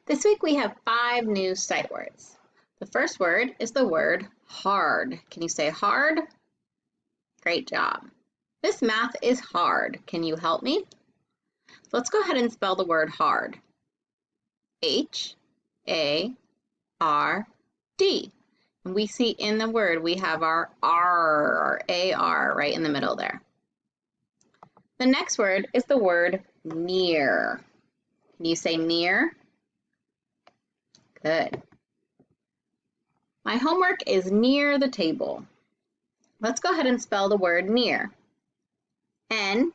This week we have 5 new sight words. The first word is the word hard. Can you say hard? Great job. This math is hard. Can you help me? Let's go ahead and spell the word hard. H-A-R-D. And we see in the word we have our R, or A-R, right in the middle there. The next word is the word near. Can you say near? Good. My homework is near the table. Let's go ahead and spell the word near. N-E-A-R,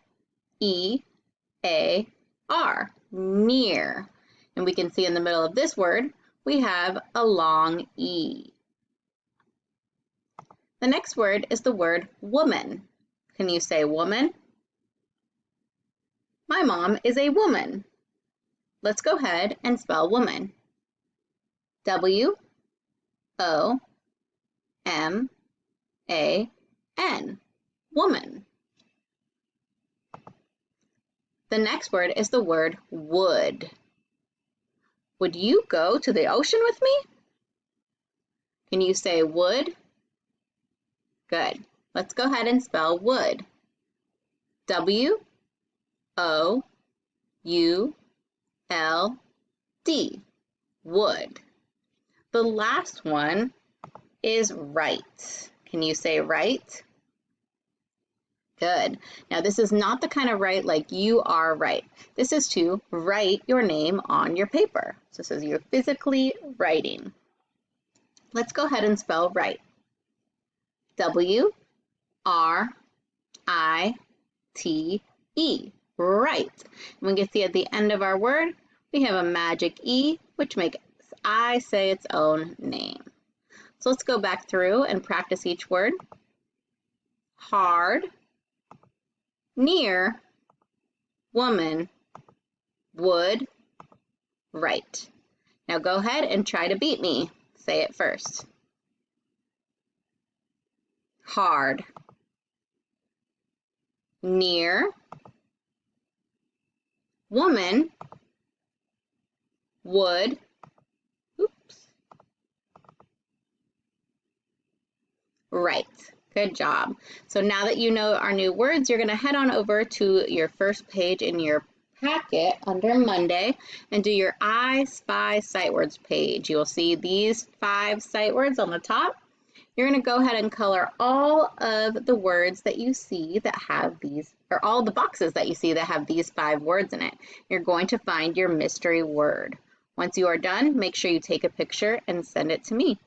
near. And we can see in the middle of this word, we have a long E. The next word is the word woman. Can you say woman? My mom is a woman. Let's go ahead and spell woman. W-O-M-A-N, woman. The next word is the word would. Would you go to the ocean with me? Can you say would? Good. Let's go ahead and spell would. W-O-U-L-D, would. The last one is right. Can you say right? Good. Now this is not the kind of right like you are right. This is to write your name on your paper. So this is you're physically writing. Let's go ahead and spell right. W-R-I-T-E, right. And we can see at the end of our word, we have a magic E, which makes I say its own name. So let's go back through and practice each word. Hard, near, woman, would, right. Now go ahead and try to beat me. Say it first. Hard, near, woman, would, right. Good job. So now that you know our new words, you're going to head on over to your first page in your packet under Monday and do your I Spy Sight Words page. You will see these 5 sight words on the top. You're going to go ahead and color all of the words that you see that have these, or all the boxes that you see that have these 5 words in it. You're going to find your mystery word. Once you are done, make sure you take a picture and send it to me.